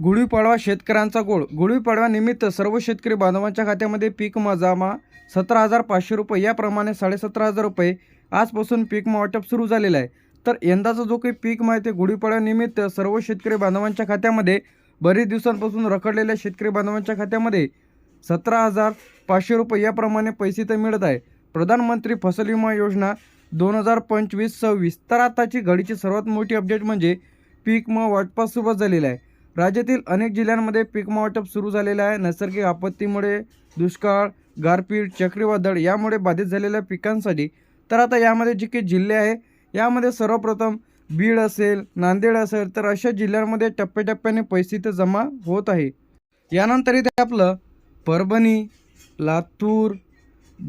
गुढीपाडवा शेतकऱ्यांचा गोड. गुढीपाडव्यानिमित्त सर्व शेतकरी बांधवांच्या खात्यामध्ये पीक जमा 17,500 रुपये याप्रमाणे 17,500 रुपये आजपासून पीक वाटप सुरू झालेलं आहे. तर यंदाचा जो काही पीक आहे ते गुढीपाडव्यानिमित्त सर्व शेतकरी बांधवांच्या खात्यामध्ये बरेच दिवसांपासून रखडलेल्या शेतकरी बांधवांच्या खात्यामध्ये 17,500 रुपये याप्रमाणे पैसे तर मिळत आहे. प्रधानमंत्री फसल विमा योजना 2025-26. तर आताची घडीची सर्वात मोठी अपडेट म्हणजे पीक वाटपास सुरुवात झालेली आहे. राज्यातील अनेक जिल्ह्यांमध्ये पीक वाटप सुरू झालेलं आहे. नैसर्गिक आपत्तीमुळे दुष्काळ, गारपीट, चक्रीवादळ यामुळे बाधित झालेल्या पिकांसाठी तर आता यामध्ये जे काही जिल्हे आहे यामध्ये सर्वप्रथम बीड असेल, नांदेड असेल, तर अशा जिल्ह्यांमध्ये टप्प्याटप्प्याने पैसे तर जमा होत आहे. यानंतर इथे आपलं परभणी, लातूर,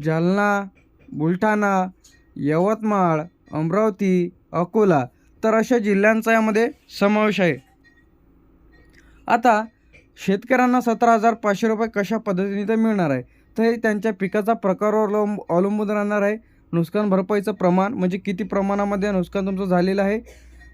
जालना, बुलढाणा, यवतमाळ, अमरावती, अकोला तर अशा जिल्ह्यांचा यामध्ये समावेश आहे. आता शेतकऱ्यांना 17,500 रुपये कशा पद्धतीने तर मिळणार आहे, तर हे त्यांच्या पिकाचा प्रकारावर अवलंबून राहणार आहे. नुकसान भरपाईचं प्रमाण म्हणजे किती प्रमाणामध्ये नुकसान तुमचं झालेलं आहे,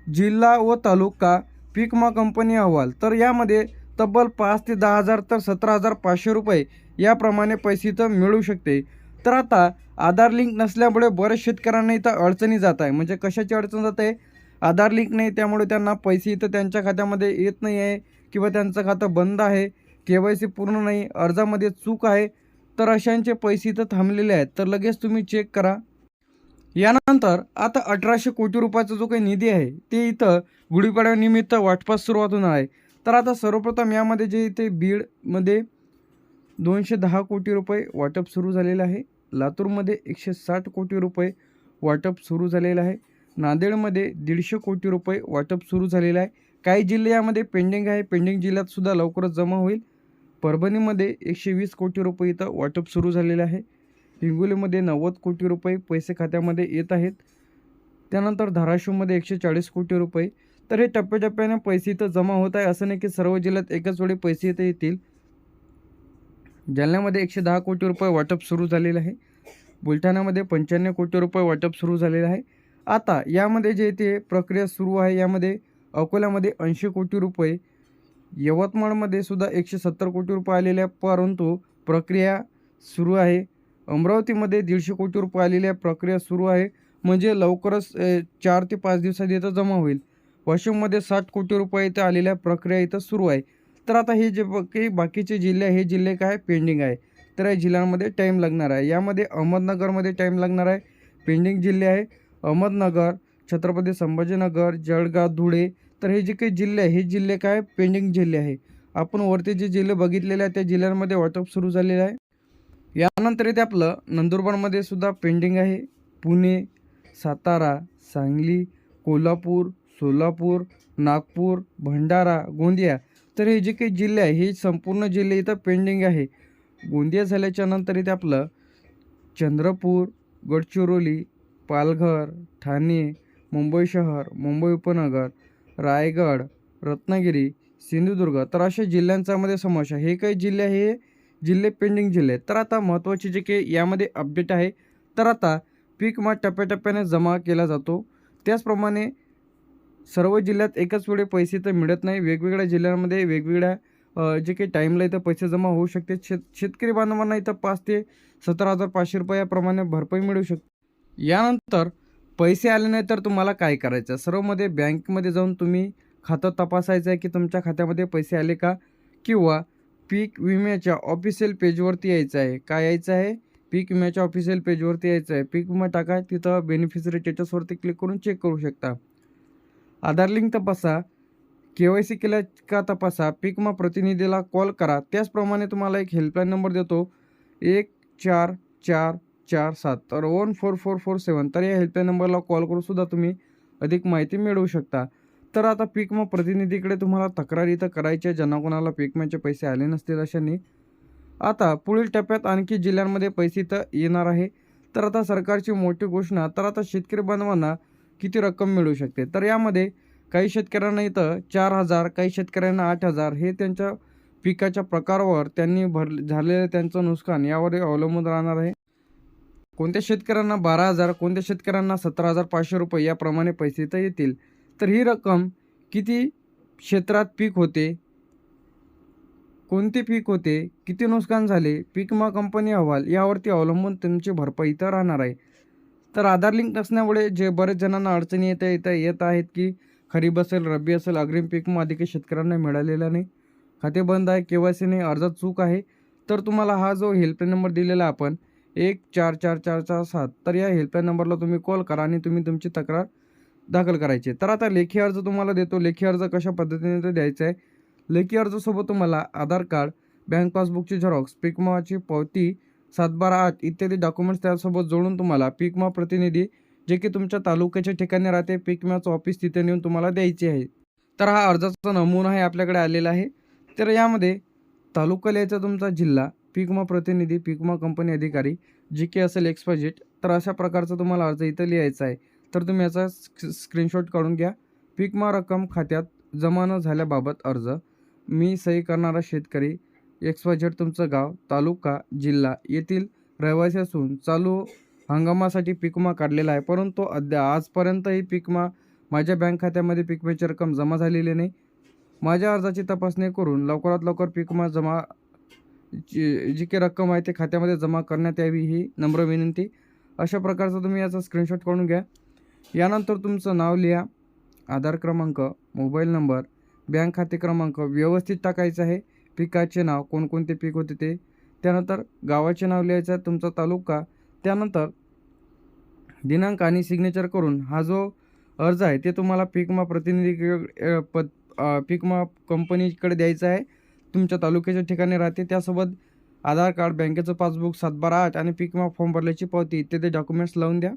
जिल्हा व तालुका, पीक विमा कंपनी अहवाल, तर यामध्ये तब्बल 5 ते 10,000 तर 17,500 रुपये याप्रमाणे पैसे तर मिळू शकते. तर आता आधार लिंक नसल्यामुळे बऱ्याच शेतकऱ्यांना इथं अडचणी जात आहे. म्हणजे कशाची अडचण जात आहे, आधार लिंक नाही त्यामुळे त्यांना पैसे इथं त्यांच्या खात्यामध्ये येत नाही आहे किंवा त्यांचं खातं बंद आहे, KYC पूर्ण नाही, अर्जामध्ये चूक आहे, तर अशांचे पैसे इथं थांबलेले आहेत. तर लगेच तुम्ही चेक करा. यानंतर आता 1,800 कोटी रुपयाचा जो काही निधी आहे ते इथं गुढीपाडव्यानिमित्त वाटपास सुरुवात होणार आहे. तर आता सर्वप्रथम यामध्ये जे इथे बीडमध्ये 210 कोटी रुपये वाटप सुरू झालेलं आहे. लातूरमध्ये 160 कोटी रुपये वाटप सुरू झालेलं आहे. नांदेडमध्ये 150 कोटी रुपये वाटप सुरू झालेलं आहे. काही जिल्हे यामध्ये पेंडिंग आहे, पेंडिंग जिल्ह्यात सुद्धा लवकरच जमा होईल. परभणीमध्ये 120 कोटी रुपये इथं वाटप सुरू झालेलं आहे. हिंगोलीमध्ये 90 कोटी रुपये पैसे खात्यामध्ये येत आहेत. त्यानंतर धाराशिवमध्ये 140 कोटी रुपये. तर हे टप्प्याटप्प्याने पैसे इथं जमा होत आहे. असं नाही की सर्व जिल्ह्यात एकाच वेळी पैसे इथं येतील. जालन्यामध्ये 110 कोटी रुपये वाटप सुरू झालेलं आहे. बुलढाण्यामध्ये 95 कोटी रुपये वाटप सुरू झालेलं आहे. आता यामध्ये जे ते प्रक्रिया सुरू आहे, यामध्ये अकोल्यामध्ये 80 कोटी रुपये, यवतमाळमध्ये सुद्धा 170 कोटी रुपये आलेले आहे, परंतु प्रक्रिया सुरू आहे. अमरावतीमध्ये 150 कोटी रुपये आलेली आहे, प्रक्रिया सुरू आहे, म्हणजे लवकरच 4 ते 5 दिवसात इथं जमा होईल. वाशिममध्ये 60 कोटी रुपये इथं आलेल्या प्रक्रिया इथं सुरू आहे. तर आता हे जे काही बाकीचे जिल्हे हे जिल्हे काय पेंडिंग आहे, तर या जिल्ह्यांमध्ये टाईम लागणार आहे. यामध्ये अहमदनगरमध्ये टाईम लागणार आहे, पेंडिंग जिल्हे आहे अहमदनगर, छत्रपती संभाजीनगर, जळगाव, धुळे. तर हे जे काही जिल्हे आहे हे जिल्हे काय पेंडिंग जिल्हे आहे. आपण वरती जे जिल्हे बघितलेले आहेत त्या जिल्ह्यांमध्ये वाटप सुरू झालेलं आहे. यानंतर इथे आपलं नंदुरबारमध्ये सुद्धा पेंडिंग आहे. पुणे, सातारा, सांगली, कोल्हापूर, सोलापूर, नागपूर, भंडारा, गोंदिया. तर हे जे काही जिल्हे आहे हे संपूर्ण जिल्हे इथं पेंडिंग आहे. गोंदिया झाल्याच्या नंतर इथे आपलं चंद्रपूर, गडचिरोली, पालघर, ठाणे, मुंबई शहर, मुंबई उपनगर, रायगड, रत्नागिरी, सिंधुदुर्ग तर अशा जिल्ह्यांच्यामध्ये समावेश आहे. हे काही जिल्हे हे जिल्हे पेंडिंग जिल्हे आहेत. तर आता महत्त्वाचे जे काही यामध्ये अपडेट आहे, तर आता पीक विमा टप्प्याटप्प्याने जमा केला जातो. त्याचप्रमाणे सर्व जिल्ह्यात एकाच वेळी पैसे तर मिळत नाही. वेगवेगळ्या जिल्ह्यांमध्ये वेगवेगळ्या जे काही टाईमला इथं पैसे जमा होऊ शकते. शेतकरी बांधवांना इथं 5 ते 17,500 रुपये याप्रमाणे भरपाई मिळू शकते. यानंतर पैसे आले नाही तर तुम्हाला काय करायचं, सर्वमध्ये बँकमध्ये जाऊन तुम्ही खातं तपासायचं आहे की तुमच्या खात्यामध्ये पैसे आले का, किंवा पीक विम्याच्या ऑफिशियल पेजवरती यायचं आहे. काय यायचं आहे, पीक विम्याच्या ऑफिशियल पेजवरती यायचं आहे. पीक विमा टाका, तिथं बेनिफिशरी स्टेटसवरती क्लिक करून चेक करू शकता. आधार लिंक तपासा, KYC केल्या का तपासा, पीक विमा प्रतिनिधीला कॉल करा. त्याचप्रमाणे तुम्हाला एक हेल्पलाईन नंबर देतो 14447 तर 14447. तर या हेल्पलाईन नंबरला कॉल करून सुद्धा तुम्ही अधिक माहिती मिळवू शकता. तर आता पीक विमा प्रतिनिधीकडे तुम्हाला तक्रारी तर करायची, ज्यांना कोणाला पीक विम्याचे पैसे आले नसतील अशांनी. आता पुढील टप्प्यात आणखी जिल्ह्यांमध्ये पैसे तर येणार आहे. तर आता सरकारची मोठी घोषणा, तर आता शेतकरी बांधवांना किती रक्कम मिळू शकते, तर यामध्ये काही शेतकऱ्यांना इथं 4,000, काही शेतकऱ्यांना 8,000 हे त्यांच्या पिकाच्या प्रकारावर त्यांनी झालेलं त्यांचं नुकसान यावर अवलंबून राहणार आहे. कोणत्या शेतकऱ्यांना 12,000, कोणत्या शेतकऱ्यांना 17,500 रुपये याप्रमाणे पैसे तर येतील. तर ही रक्कम किती क्षेत्रात पीक होते कोणते पीक होते, किती नुकसान झाले, पीक विमा कंपनी अहवाल यावरती अवलंबून तुमची भरपाई तर राहणार आहे. तर आधार लिंक नसल्यामुळे जे बरेच जणांना अडचणी येत आहेत की खरीप असेल, रब्बी असेल, अग्रिम पीक विमा अधिक शेतकऱ्यांना मिळालेला नाही, खाते बंद आहे, KYC नाही, अर्जात चूक आहे. तर तुम्हाला हा जो हेल्पलाईन नंबर दिलेला आहे आपण 144447, तर या हेल्पलाईन नंबरला तुम्ही कॉल करा आणि तुम्ही तुमची तक्रार दाखल करायची. तर आता लेखी अर्ज तुम्हाला देतो. लेखी अर्ज कशा पद्धतीने ते द्यायचा आहे. लेखी अर्जासोबत तुम्हाला आधार कार्ड, बँक पासबुकची झेरॉक्स, पीक विमाची पावती, 7/12/8 इत्यादी डॉक्युमेंट्स त्यासोबत जोडून तुम्हाला पीक विमा प्रतिनिधी जे की तुमच्या तालुक्याच्या ठिकाणी राहते, पीक विम्याचं ऑफिस तिथे नेऊन तुम्हाला द्यायचे आहे. तर हा अर्जाचा नमुना आहे आपल्याकडे आलेला आहे. तर यामध्ये तालुका लिहायचा, तुमचा जिल्हा, पीक विमा प्रतिनिधी, पीक विमा कंपनी अधिकारी, जी के असेल XYZ. तर अशा प्रकारचा तुम्हाला अर्ज इथं लिहायचा आहे. तर तुम्ही याचा स्क्रीनशॉट काढून घ्या. पीक विमा रक्कम खात्यात जमा न झाल्याबाबत अर्ज, मी सही करणारा शेतकरी XYZ, तुमचं गाव, तालुका, जिल्हा येथील रहिवासी असून चालू हंगामासाठी पीक विमा काढलेला आहे, परंतु आजपर्यंतही पीक विमा माझ्या बँक खात्यामध्ये पीक विम्याची रक्कम जमा झालेली नाही. माझ्या अर्जाची तपासणी करून लवकरात लवकर पीक विमा जमा जी काही रक्कम आहे ते खात्यामध्ये जमा करण्यात यावी, ही नम्र विनंती. अशा प्रकारचं तुम्ही याचा स्क्रीनशॉट काढून घ्या. यानंतर तुमचं नाव लिहा, आधार क्रमांक, मोबाईल नंबर, बँक खाते क्रमांक व्यवस्थित टाकायचं आहे, पिकाचे नाव, कोणकोणते पीक होते ते, त्यानंतर गावाचे नाव लिहायचं आहे, तुमचा तालुका, त्यानंतर दिनांक आणि सिग्नेचर करून हा जो अर्ज आहे ते तुम्हाला पीक विमा पीक विमा कंपनीकडे द्यायचा आहे. तुमच्या तालुक्याच्या ठिकाणी राहते, त्यासोबत आधार कार्ड, बँकेचं पासबुक, 7/12/8 आणि पीक विमा फॉर्म भरल्याची पावती इत्यादी डॉक्युमेंट्स लावून द्या.